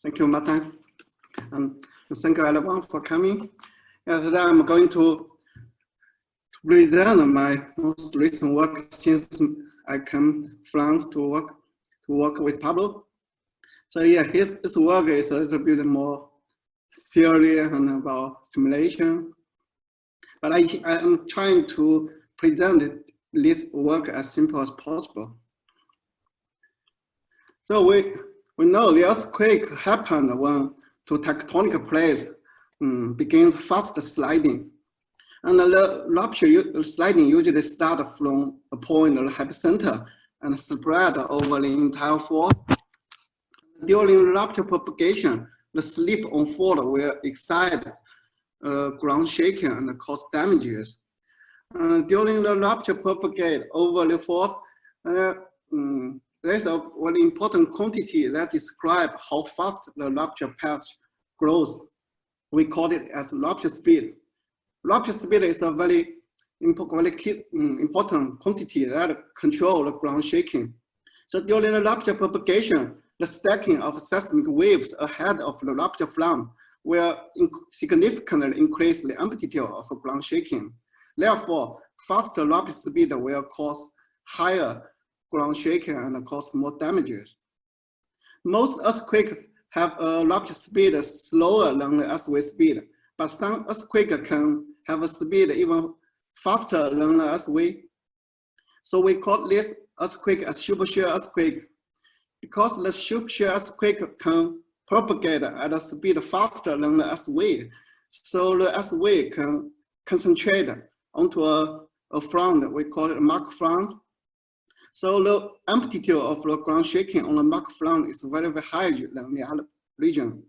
Thank you, Martin. And thank you, everyone, for coming. Today I'm going to present my most recent work since I came to France to work with Pablo. So yeah, his work is a little bit more theory and about simulation. But I am trying to present this work as simple as possible. So we know the earthquake happened when two tectonic plates begins fast sliding. And the rupture sliding usually starts from a point of the epicenter and spread over the entire fault. During rupture propagation, the slip on fault will excite ground shaking and cause damages. During the rupture propagate over the fault, there's a very important quantity that describes how fast the rupture path grows. We call it as rupture speed. Rupture speed is a very important quantity that controls the ground shaking. So during the rupture propagation, the stacking of seismic waves ahead of the rupture flame will significantly increase the amplitude of ground shaking. Therefore, faster rupture speed will cause higher ground shaking and cause more damages. Most earthquakes have a rupture speed slower than the earthquake speed, but some earthquakes can have a speed even faster than the earthquake. So we call this earthquake a supershear earthquake. Because the supershear earthquake can propagate at a speed faster than the earthquake, so the earthquake can concentrate onto a front, we call it a mark front. So the amplitude of the ground shaking on the mark front is very, very high than the other region.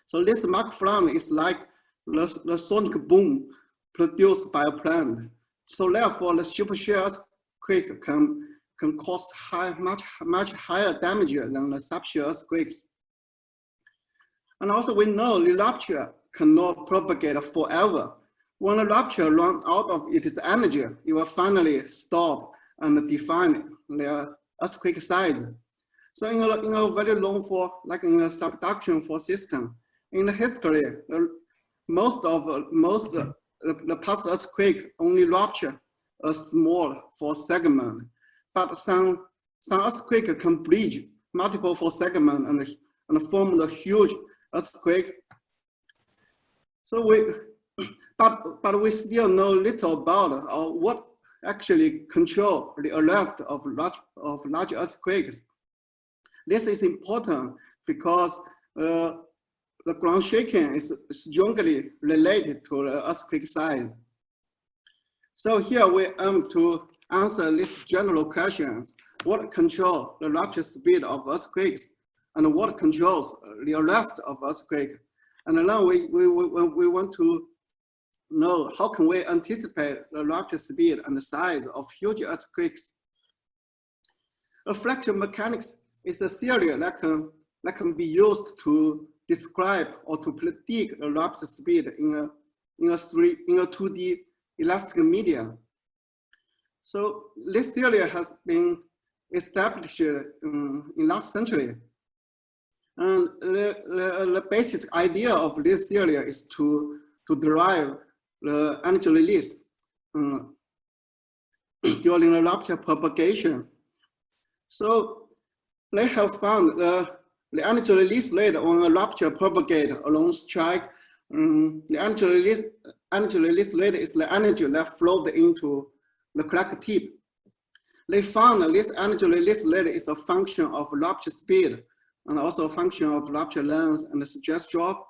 So this mark front is like the sonic boom produced by a plane. So therefore, the supershear earthquake can cause much higher damage than the subshear earthquakes. And also we know the rupture cannot propagate forever. When the rupture runs out of its energy, it will finally stop and define the earthquake size. So in a very long fault, like in a subduction fault system, in the history, most of the past earthquake only rupture a small fault segment. But some earthquake can bridge multiple fault segments and form a huge earthquake. So but we still know little about what actually control the arrest of large earthquakes. This is important because the ground shaking is strongly related to the earthquake size. So here we aim to answer these general questions: what controls the rupture speed of earthquakes, and what controls the arrest of earthquake? And then we want to know how can we anticipate the rupture speed and the size of huge earthquakes. A fracture mechanics is a theory that can be used to describe or to predict the rupture speed in a 2D elastic medium. So this theory has been established in last century. And the basic idea of this theory is to derive the energy release during the rupture propagation. So they have found the energy release rate on a rupture propagate along strike. The energy release rate is the energy that flowed into the crack tip. They found that this energy release rate is a function of rupture speed and also a function of rupture length and the stress drop.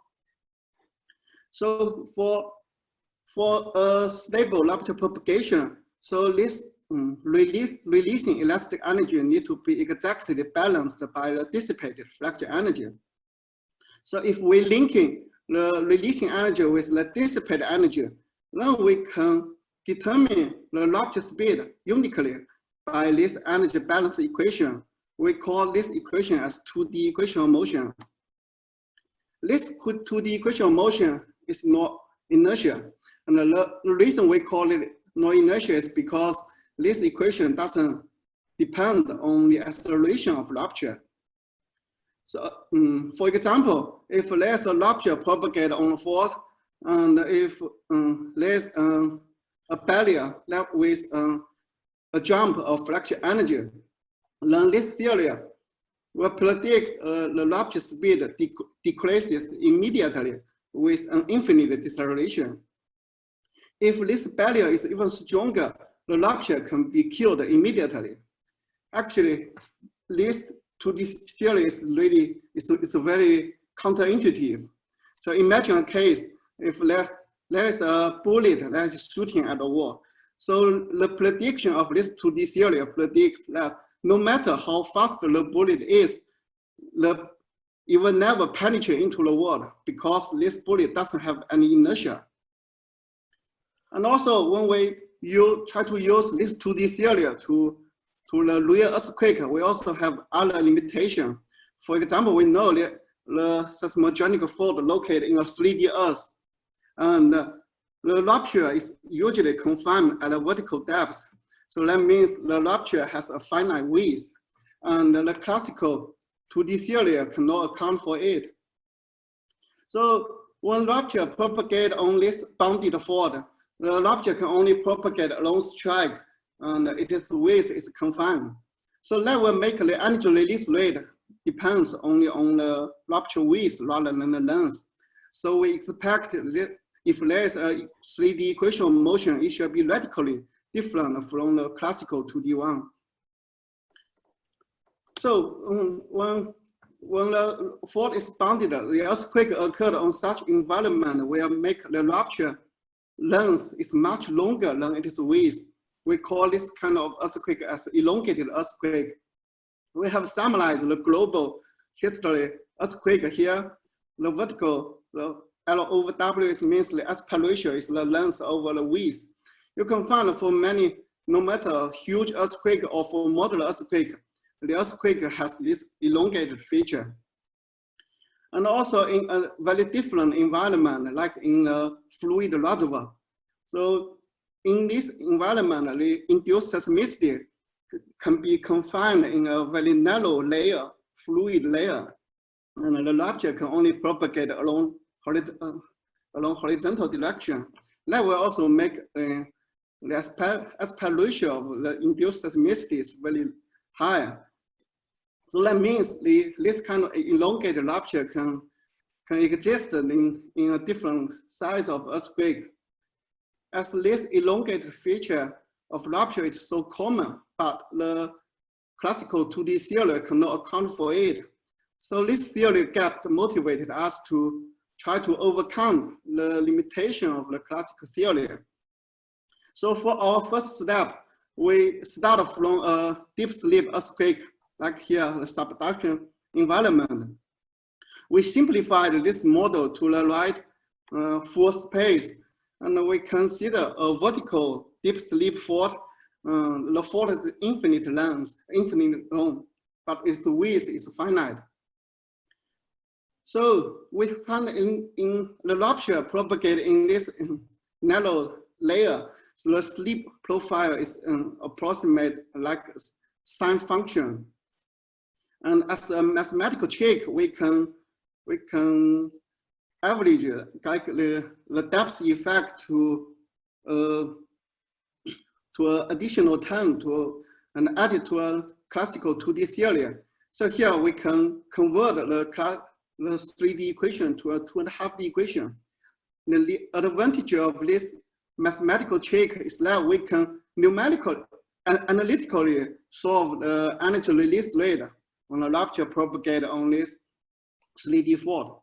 So for a stable rupture propagation, so this releasing elastic energy need to be exactly balanced by the dissipated fracture energy. So if we linking the releasing energy with the dissipated energy, then we can determine the rupture speed uniquely by this energy balance equation. We call this equation as 2D equation of motion. This 2D equation of motion is not inertia. And the reason we call it no inertia is because this equation doesn't depend on the acceleration of rupture. So, for example, if there's a rupture propagate on the fault, and if there's a barrier left with a jump of fracture energy, then this theory will predict the rupture speed decreases immediately with an infinite deceleration. If this barrier is even stronger, the rupture can be killed immediately. Actually, this theory is really it's very counterintuitive. So imagine a case if there is a bullet that is shooting at the wall. So the prediction of this 2D theory predicts that no matter how fast the bullet is, it will never penetrate into the wall because this bullet doesn't have any inertia. And also, when you try to use this 2D theory to the real earthquake, we also have other limitations. For example, we know that the seismogenic fault located in a 3D Earth, and the rupture is usually confined at a vertical depth. So that means the rupture has a finite width, and the classical 2D theory cannot account for it. So when rupture propagates on this bounded fault, the rupture can only propagate along strike, and its width is confined. So that will make the energy release rate depends only on the rupture width rather than the length. So we expect that if there is a 3D equation of motion, it should be radically different from the classical 2D one. So when the fault is bounded, the earthquake occurred on such environment where make the rupture length is much longer than its width. We call this kind of earthquake as elongated earthquake. We have summarized the global history earthquake here. The vertical, the L over W means the aspect ratio is the length over the width. You can find for many, no matter huge earthquake or for moderate earthquake, the earthquake has this elongated feature. And also in a very different environment, like in a fluid reservoir. So in this environment, the induced seismicity can be confined in a very narrow layer, fluid layer. And the rupture can only propagate along horizontal direction. That will also make the aspect ratio of the induced seismicity is very high. So that means this kind of elongated rupture can exist in a different size of earthquake. As this elongated feature of rupture is so common, but the classical 2D theory cannot account for it. So this theory gap motivated us to try to overcome the limitation of the classical theory. So for our first step, we start from a deep sleep earthquake, like here, the subduction environment. We simplified this model to the right full space, and we consider a vertical deep sleep fault. The fault is infinite length, infinite long, but its width is finite. So we found in the rupture propagate in this narrow layer. So the sleep profile is approximate like sine function. And as a mathematical check, we can average like the depth effect to an additional term and add it to a classical 2D theory. So here we can convert the 3D equation to a 2.5D equation. The advantage of this mathematical check is that we can numerically and analytically solve the energy release rate when a rupture propagates on this 3D fault.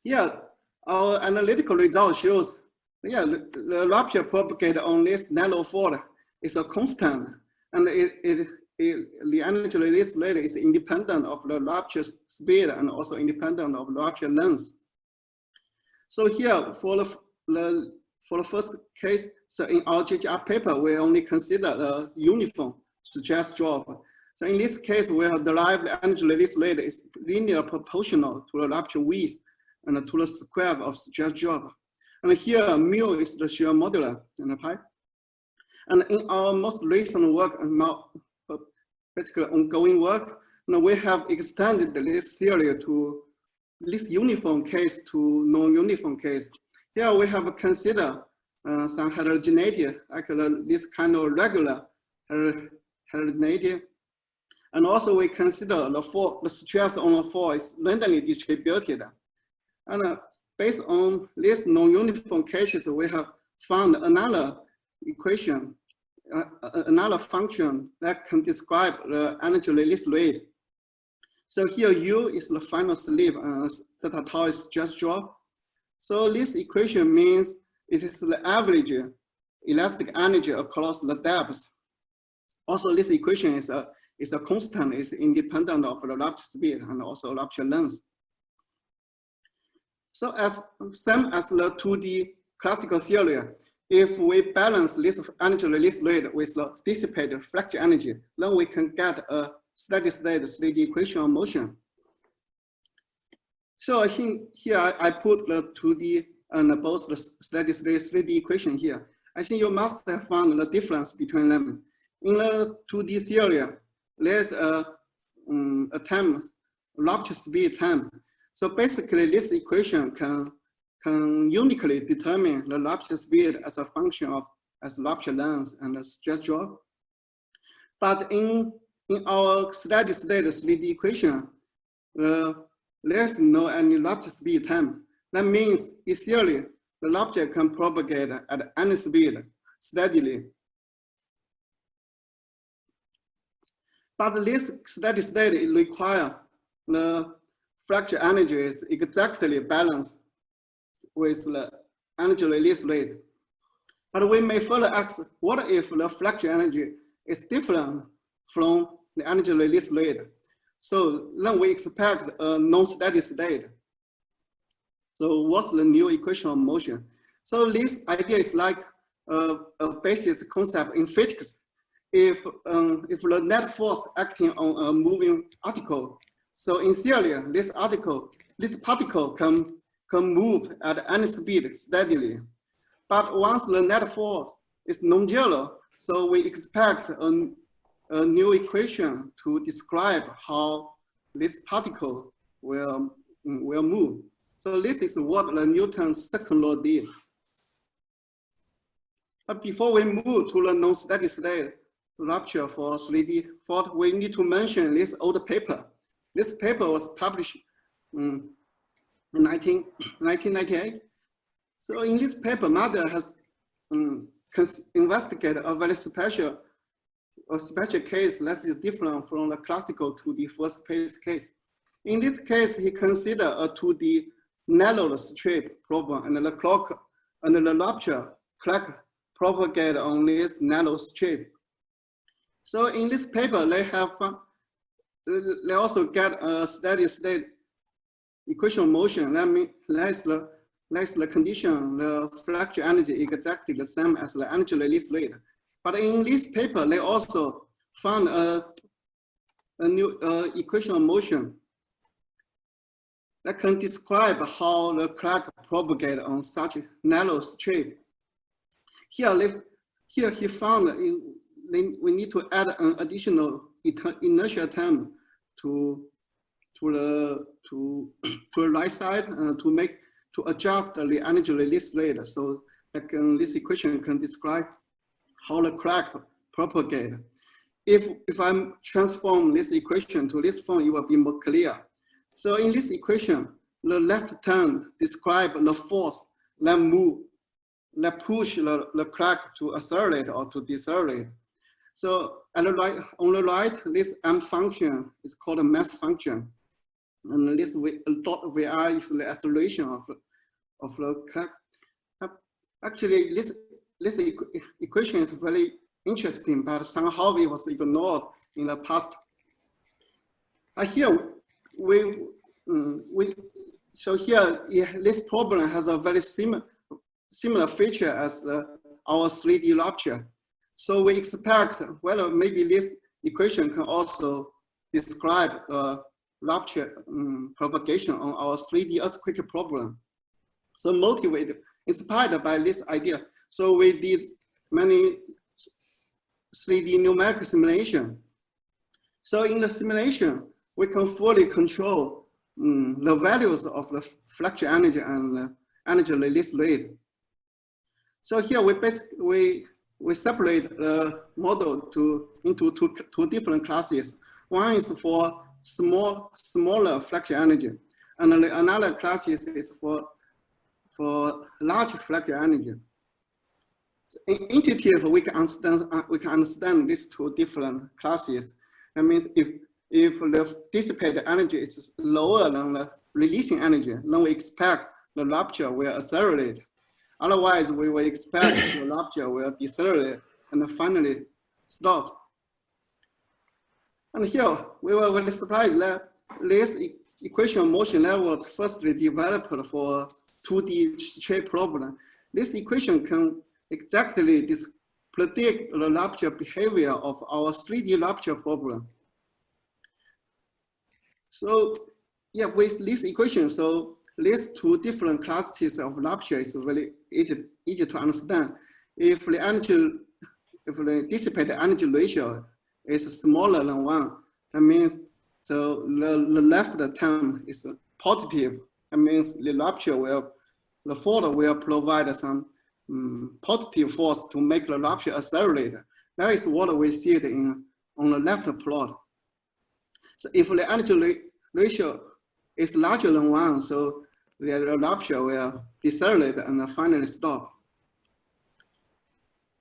Here, our analytical result shows, the rupture propagated on this narrow fault is a constant, and the energy release rate is independent of the rupture speed and also independent of the rupture length. So here, for the first case, so in our GGR paper, we only consider the uniform stress drop. So in this case, we have derived the energy release rate is linear proportional to the rupture width and to the square of stress drop. And here, mu is the shear modular and the pi. And in our most recent work, and basically ongoing work, now we have extended this theory to this uniform case to non-uniform case. Here we have considered some heterogeneity, like this kind of regular heterogeneity. And also we consider the stress on the fall is randomly distributed. And based on these non-uniform cases, we have found another equation, another function that can describe the energy release rate. So here U is the final slip and theta tau is just drop. So this equation means it is the average elastic energy across the depths. Also, this equation is a constant, is independent of the rupture speed and also rupture length. So same as the 2D classical theory, if we balance this energy release rate with the dissipated fracture energy, then we can get a steady state 3D equation of motion. So I think here I put the 2D and both the steady state 3D equation here. I think you must have found the difference between them. In the 2D theory, there's a term, rupture speed term. So basically this equation can uniquely determine the rupture speed as a function of rupture length and the stress drop. But in our steady state 3D equation, there's no any rupture speed term. That means in theory, the rupture can propagate at any speed steadily. But this steady state requires the fracture energy is exactly balanced with the energy release rate. But we may further ask, what if the fracture energy is different from the energy release rate? So then we expect a non-steady state. So what's the new equation of motion? So this idea is like a basic concept in physics. If the net force acting on a moving particle, so in theory, this particle can move at any speed steadily. But once the net force is non-zero, so we expect a new equation to describe how this particle will move. So this is what the Newton's second law did. But before we move to the non-steady state rupture for 3D fault, we need to mention this old paper. This paper was published in 1998. So in this paper, Mother has investigated a very special case that is different from the classical 2D first case. In this case, he considered a 2D narrow strip problem, and the clock and the rupture crack propagate on this narrow strip. So in this paper, they also get a steady state equation of motion. That means that's the condition, the fracture energy is exactly the same as the energy release rate. But in this paper, they also found a new equation of motion that can describe how the crack propagate on such a narrow strip. Here he found we need to add an additional inertial term to the right side to adjust the energy release rate. So this equation can describe how the crack propagate. If I transform this equation to this form, it will be more clear. So in this equation, the left term describes the force that push the crack to accelerate or to decelerate. So on the right, this M function is called a mass function. And this dot VI is the acceleration of the crack. Actually, this equation is very interesting, but somehow it was ignored in the past. Here, so here, this problem has a very similar feature as our 3D rupture. So we expect, well, maybe this equation can also describe rupture propagation on our 3D earthquake problem. So inspired by this idea, so we did many 3D numerical simulation. So in the simulation, we can fully control the values of the fluctuation energy and energy release rate. So here we separate the model into two different classes. One is for smaller fluctuation energy, and another class is for large fluctuation energy. So intuitive, we can understand these two different classes. That means if the dissipated energy is lower than the releasing energy, then we expect the rupture will accelerate. Otherwise, we will expect the rupture will decelerate and finally stop. And here, we were really surprised that this equation of motion that was firstly developed for 2D straight problem. This equation can exactly predict the rupture behavior of our 3D rupture problem. So yeah, with this equation, so these two different classes of rupture is very easy to understand. If the dissipated energy ratio is smaller than 1, that means so the left term is positive. That means the rupture the fault will provide some positive force to make the rupture accelerate. That is what we see it on the left plot. So if the energy ratio is larger than 1, so the rupture will decelerate and finally stop.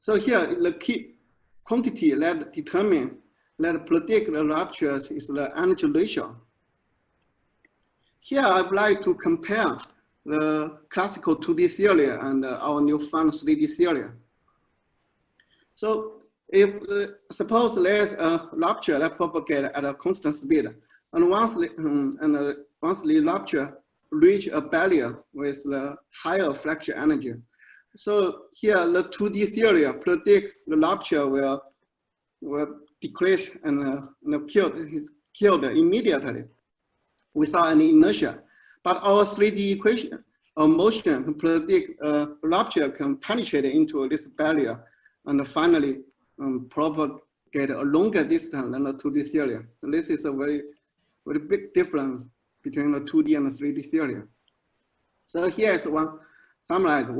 So here the key quantity that predict the ruptures is the energy ratio. Here I'd like to compare the classical 2D theory and our newfound 3D theory. So if suppose there's a rupture that propagates at a constant speed, and once the rupture reach a barrier with the higher fluctuation energy, so here the 2D theory predict the rupture will decrease and killed immediately without any inertia. But our 3D equation of motion can predict rupture can penetrate into this barrier and finally propagate a longer distance than the 2D theory. So this is a very big difference between the 2D and the 3D theory. So here is one summarize.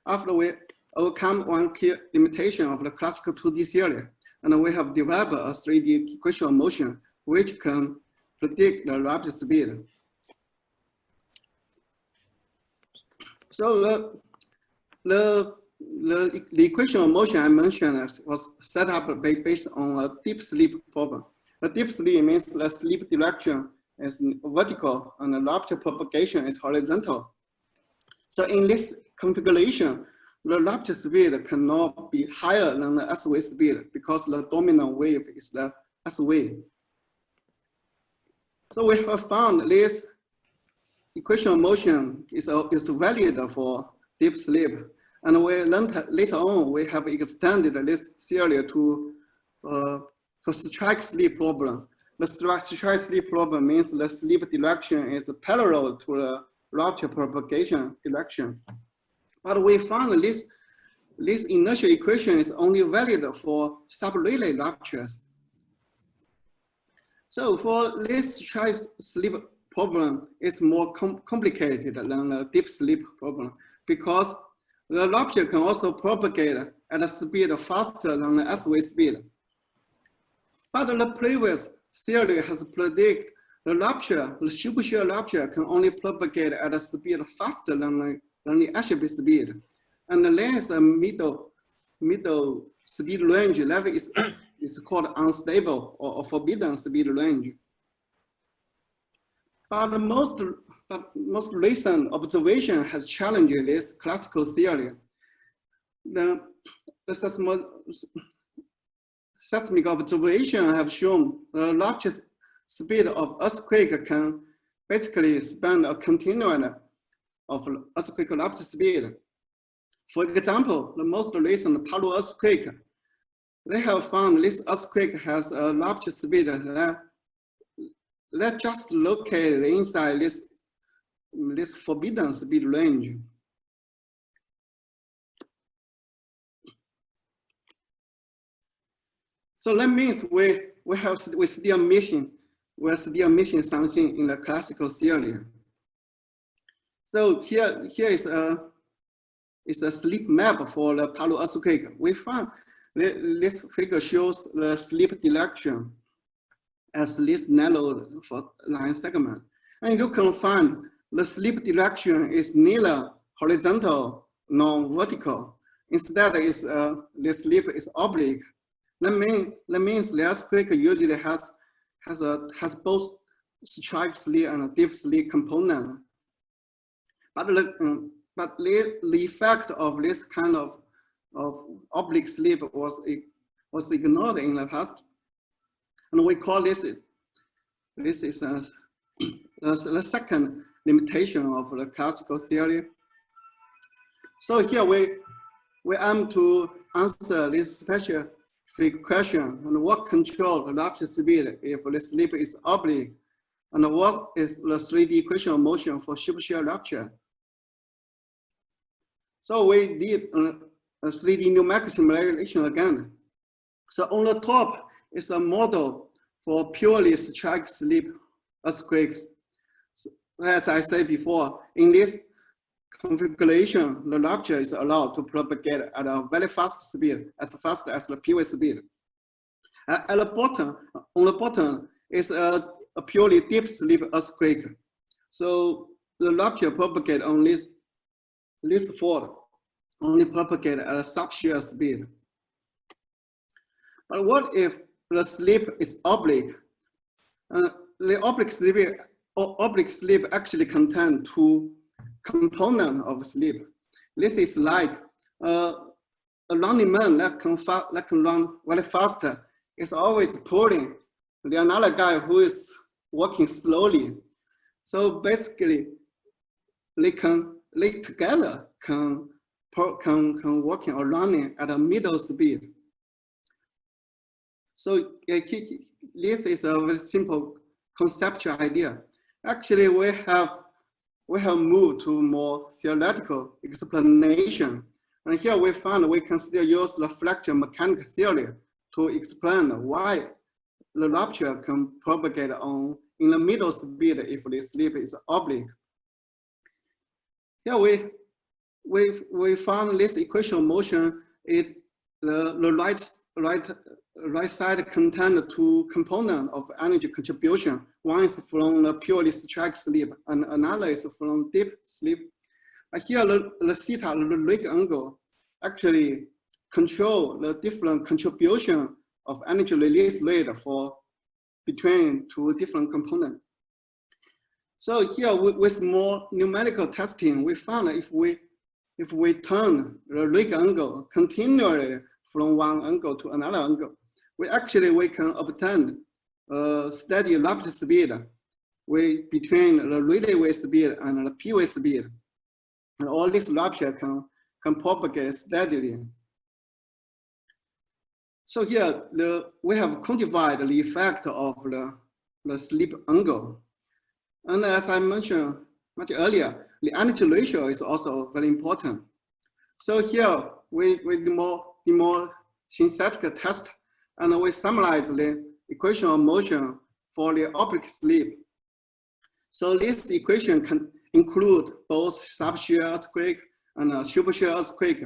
After we overcome one key limitation of the classical 2D theory, and we have developed a 3D equation of motion which can predict the rupture speed. So the equation of motion I mentioned was set up based on a deep sleep problem. A deep sleep means the sleep direction is vertical and the rupture propagation is horizontal. So in this configuration, the rupture speed cannot be higher than the S wave speed because the dominant wave is the S wave. So we have found this equation of motion is valid for deep sleep. And we learned later on, we have extended this theory to strike sleep problem. The strike sleep problem means the sleep direction is parallel to the rupture propagation direction. But we found this inertial equation is only valid for sub-Rayleigh ruptures. So for this strike sleep problem, it's more complicated than the deep sleep problem because the rupture can also propagate at a speed faster than the S wave speed. But the previous theory has predicted the rupture, the Supershear rupture can only propagate at a speed faster than the Ashby speed. And there is a middle speed range that is called unstable or forbidden speed range. But most recent observation has challenged this classical theory. The seismic observation have shown the rupture speed of earthquake can basically span a continuum of earthquake rupture speed. For example, the most recent Palu earthquake, they have found this earthquake has a rupture speed that just located inside this forbidden speed range. So that means we still missing we're still missing something in the classical theory. So here is a sleep map for the Palu earthquake. We found this figure shows the sleep direction as this narrow line segment. And you can find the sleep direction is neither horizontal nor vertical. Instead, the sleep is oblique. That means the earthquake usually has both strike sleep and deep sleep component. But the effect of this kind of oblique sleep was ignored in the past, and we call this is the second limitation of the classical theory. So here we aim to answer this specific question: and what control the rupture speed if the sleep is oblique, and what is the 3D equation of motion for Supershear rupture? So we did a 3D numerical simulation again. So on the top is a model for purely strike slip earthquakes. So as I said before, in this configuration, the rupture is allowed to propagate at a very fast speed, as fast as the P wave speed. At the bottom, on the bottom is a purely deep slip earthquake. So the rupture propagate on this fault only propagate at a subshear speed. But what if the slip is oblique? The oblique slip actually contain two components of slip. This is like a running man that can run very fast is always pulling the another guy who is walking slowly. So basically, they together can walking or running at a middle speed. So this is a very simple conceptual idea. Actually, we have moved to more theoretical explanation. And here we found we can still use the fractal mechanics theory to explain why the rupture can propagate in the middle speed if the slip is oblique. Here we found this equation of motion. The right side contains two components of energy contribution. One is from the purely strike slip, and another is from deep slip. Here, the theta, the rig angle, actually control the different contribution of energy release rate between two different components. So here, with more numerical testing, we found that if we turn the rig angle continually from one angle to another angle, we can obtain a steady rupture speed between the relay wave speed and the P wave speed. And all this rupture can propagate steadily. So here, we have quantified the effect of the slip angle. And as I mentioned much earlier, the energy ratio is also very important. So here, we do more synthetic test, and we summarize the equation of motion for the oblique slip. So this equation can include both subshear earthquake and supershear earthquake.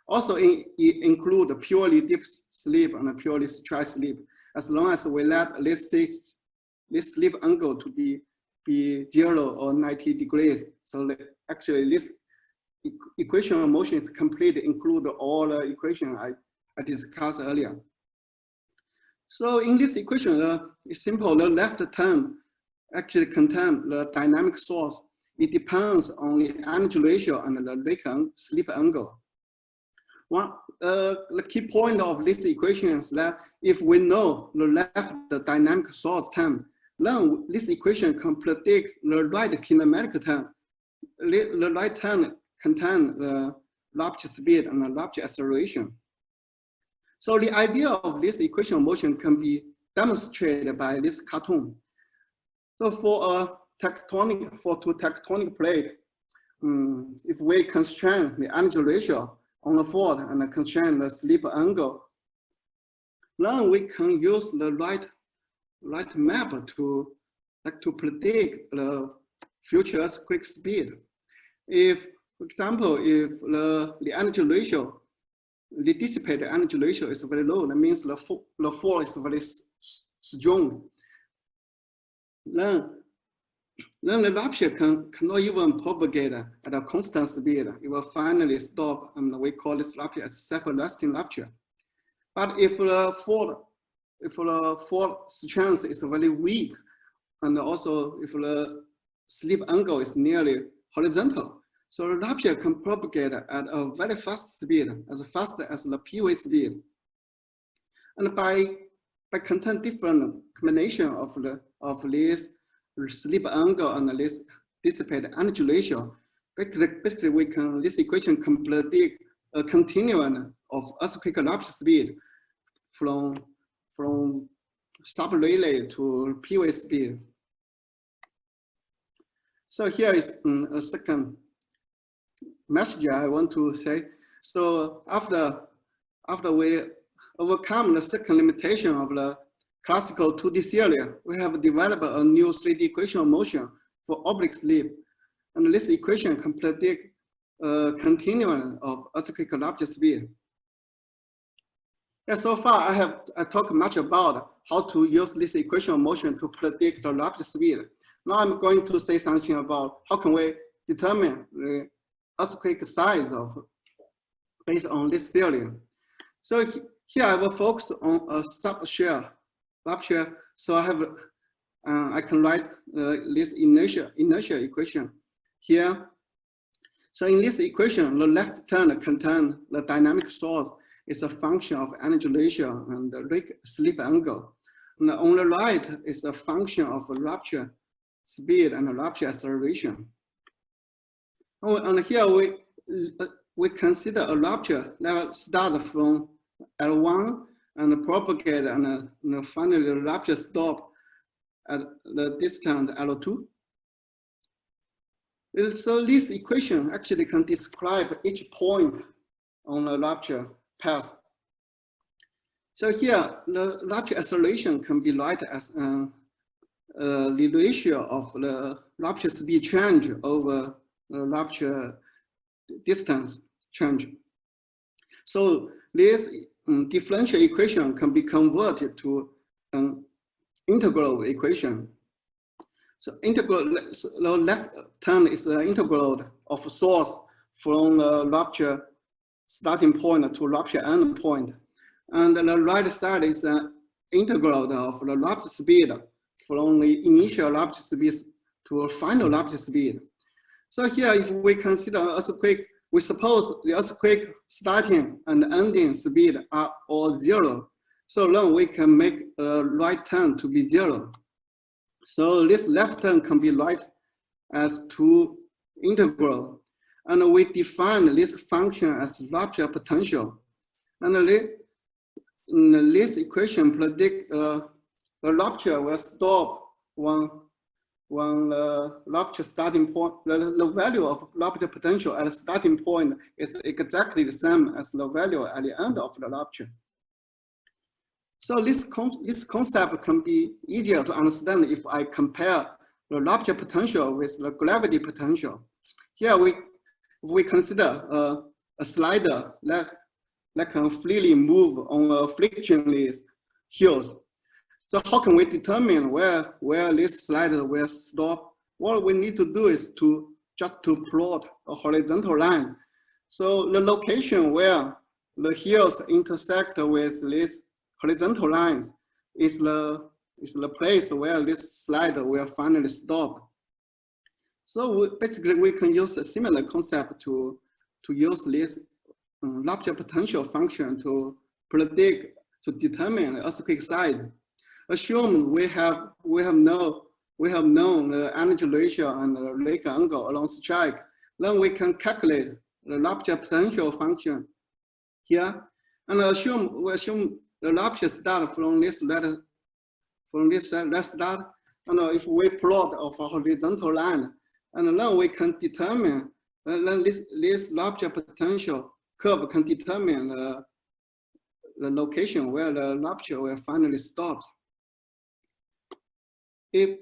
Also include purely deep slip and purely strike slip, as long as we let this slip angle to be 0 or 90 degrees. So actually this equation of motion is complete, include all the equation I discussed earlier. So in this equation, it's simple. The left term actually contains the dynamic source. It depends on the energy ratio and the slip angle. The key point of this equation is that if we know the dynamic source term, then this equation can predict the right kinematic term. The right term contains the rupture speed and the rupture acceleration. So the idea of this equation of motion can be demonstrated by this cartoon. So for two tectonic plates, if we constrain the energy ratio on the fault and constrain the slip angle, then we can use the right map to predict the future earthquake speed. If, for example, if the energy ratio, the dissipated energy ratio is very low, that means the force is very strong. Then the rupture cannot even propagate at a constant speed. It will finally stop, and we call this rupture as self-lasting rupture. But if the fault strength is very weak, and also if the slip angle is nearly horizontal, so the rupture can propagate at a very fast speed, as fast as the P-wave speed. And by contain different combination of this slip angle and this dissipated energy ratio, basically this equation can predict a continuum of earthquake rupture speed from sub-Rayleigh to P-wave speed. So here is a second message I want to say. So after we overcome the second limitation of the classical 2D theory, we have developed a new 3D equation of motion for oblique slip. And this equation can predict a continuum of earthquake rupture speed. Yeah, so far I talked much about how to use this equation of motion to predict the rupture speed. Now I'm going to say something about how can we determine the earthquake size based on this theory. So here I will focus on a Supershear rupture. So I can write this inertia equation here. So in this equation, the left term contains the dynamic source. It's a function of energy ratio and the slip angle. And on the right is a function of rupture speed and rupture acceleration. And here we consider a rupture that starts from L1 and propagate and finally the rupture stop at the distance L2. So this equation actually can describe each point on the rupture path. So here the rupture acceleration can be written as the ratio of the rupture speed change over the rupture distance change. So this differential equation can be converted to an integral equation. So the left term is the integral of source from the rupture starting point to rupture end point. And the right side is an integral of the rupture speed from the initial rupture speed to a final rupture speed. So here, if we consider earthquake, we suppose the earthquake starting and ending speed are all zero. So then we can make a right turn to be zero. So this left turn can be right as two integral. And we define this function as rupture potential. And this equation predict the rupture will stop when the rupture starting point, the value of rupture potential at the starting point is exactly the same as the value at the end of the rupture. So this concept can be easier to understand if I compare the rupture potential with the gravity potential. Here we consider a slider that can freely move on a frictionless hills. So how can we determine where this slider will stop? What we need to do is just to plot a horizontal line. So the location where the hills intersect with these horizontal lines is the place where this slider will finally stop. So basically we can use a similar concept to use this rupture potential function to predict, to determine the earthquake size. Assume we have known the energy ratio and the Rayleigh angle along strike, then we can calculate the rupture potential function here, and we assume the rupture start from this red start. And if we plot of a horizontal line, and then we can determine then this rupture potential curve can determine the location where the rupture will finally stop. if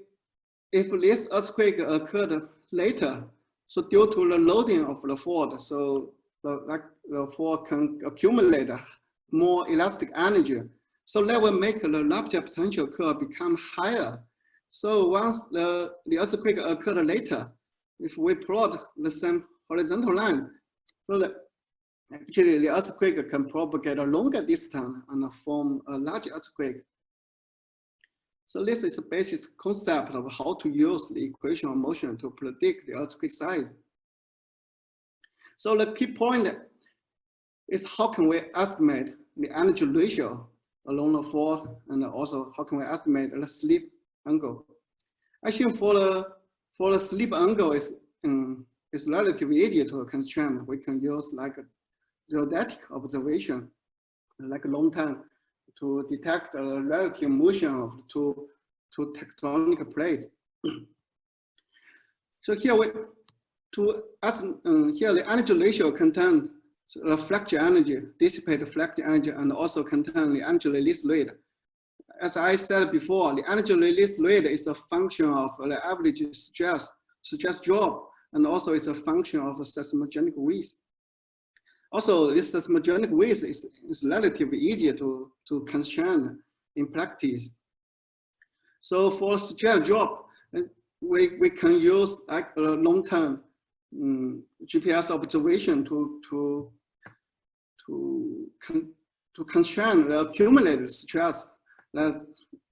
this earthquake occurred later, so due to the loading of the fault, so the fault can accumulate more elastic energy. So that will make the rupture potential curve become higher. So once the earthquake occurred later, if we plot the same horizontal line, so that actually the earthquake can propagate a longer distance and form a large earthquake. So this is a basic concept of how to use the equation of motion to predict the earthquake size. So the key point is how can we estimate the energy ratio along the fault, and also how can we estimate the slip angle. I think for the slip angle is relatively easy to constrain. We can use like a geodetic observation, like a long time, to detect the relative motion of two tectonic plates. So here here the energy ratio contains the flux energy, dissipated flux energy, and also contain the energy release rate. As I said before, the energy release rate is a function of the average stress drop, and also it's a function of the seismogenic width. Also, this seismogenic width is relatively easy to constrain in practice. So for stress drop, we can use like a long-term GPS observation to constrain the accumulated stress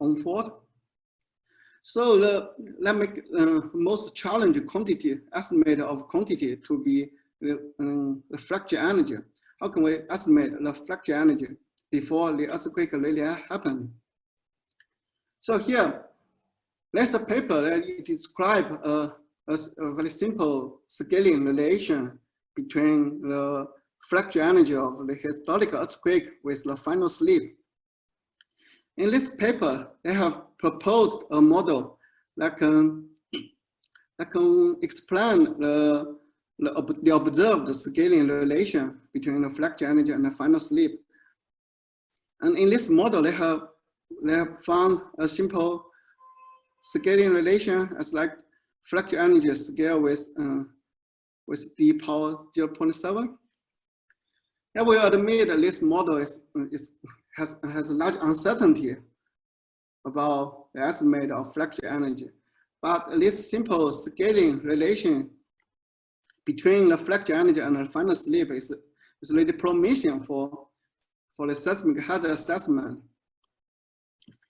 on fault. So that make most challenging quantity estimate of quantity to be the fracture energy. How can we estimate the fracture energy before the earthquake really happened? So here, there's a paper that describes a very simple scaling relation between the fracture energy of the historical earthquake with the final slip. In this paper, they have proposed a model that can explain the observed scaling relation between the fracture energy and the final slip. And in this model, they have found a simple scaling relation as like fracture energy scale with d power 0.7. Yeah, we admit that this model has a large uncertainty about the estimate of fracture energy, but this simple scaling relation between the fracture energy and the final slip is really promising for the seismic hazard assessment.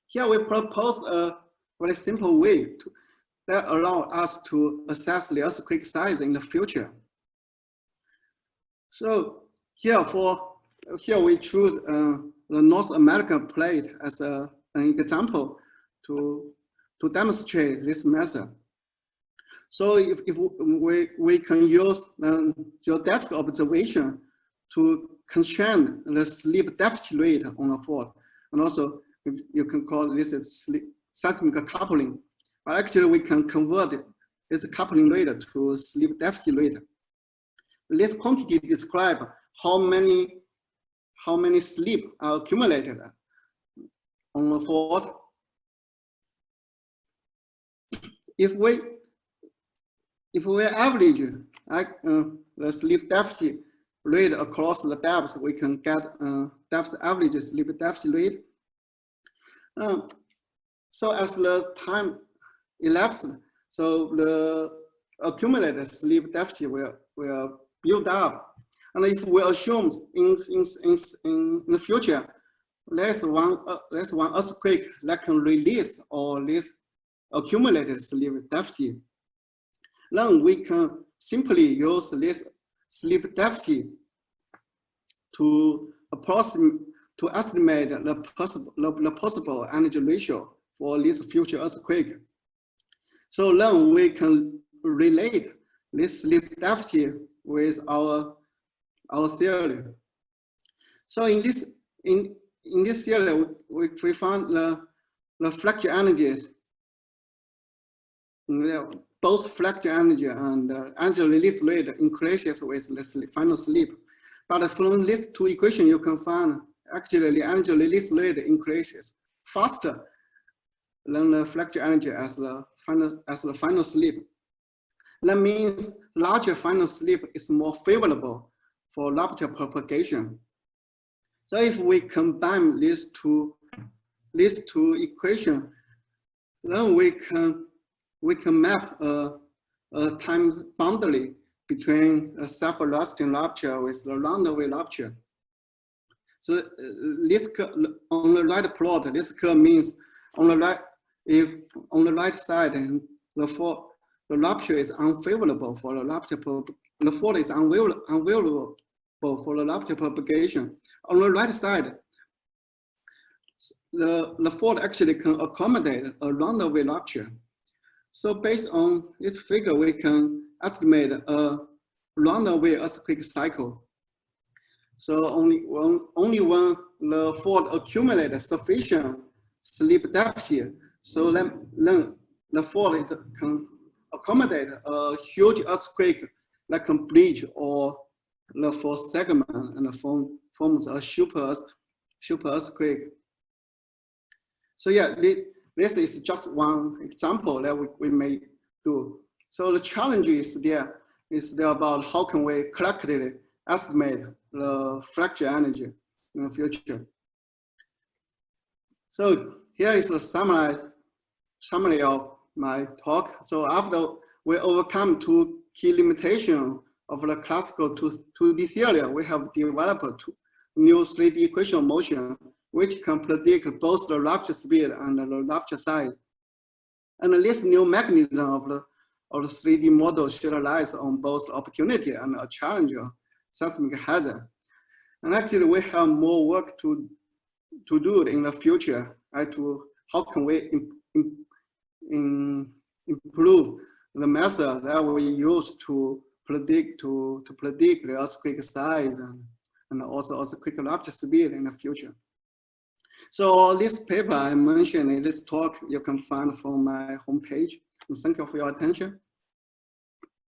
Here we propose a very simple way that allows us to assess the earthquake size in the future. So here we choose the North American plate as an example to demonstrate this method. So if we can use geodetic observation to constrain the slip density rate on a fault, and also you can call this seismic coupling. But actually, we can convert this coupling rate to slip density rate. This quantity describes how many slip are accumulated on a fault. If we average the slip density rate across the depths, we can get depth average slip density rate. So as the time elapses, so the accumulated slip density will build up. And if we assume in the future, there's one earthquake that can release all this accumulated slip density, then we can simply use this slip density to estimate the possible energy ratio for this future earthquake. So then we can relate this slip density with our theory. So in this theory, we found the fracture energies, both fracture energy and energy release rate increases with the final slip. But from these two equations, you can find actually the energy release rate increases faster then the fracture energy as the final slip. That means larger final slip is more favorable for rupture propagation. So if we combine these two equations, then we can map a time boundary between a self-arresting rupture with the roundaway rupture. So this on the right plot, this curve means on the right, if on the right side the rupture is unfavorable for the rupture, the fault is unfavorable for the rupture propagation. On the right side, the fault actually can accommodate a roundaway rupture. So based on this figure, we can estimate a roundaway earthquake cycle. So only when the fault accumulates sufficient slip deficit, so then the fault can accommodate a huge earthquake that can bridge or the fault segment and forms a super earthquake. So yeah, this is just one example that we may do. So the challenge is there about how can we correctly estimate the fracture energy in the future. So here is the summary of my talk. So after we overcome two key limitations of the classical 2D theory, we have developed new 3D equation of motion, which can predict both the rupture speed and the rupture size. And this new mechanism of the 3D model should relies on both opportunity and a challenge of seismic hazard. And actually, we have more work to do in the future. How can we improve the method that we use to predict the earthquake size and also earthquake rupture speed in the future. So this paper I mentioned in this talk, you can find from my homepage. And thank you for your attention.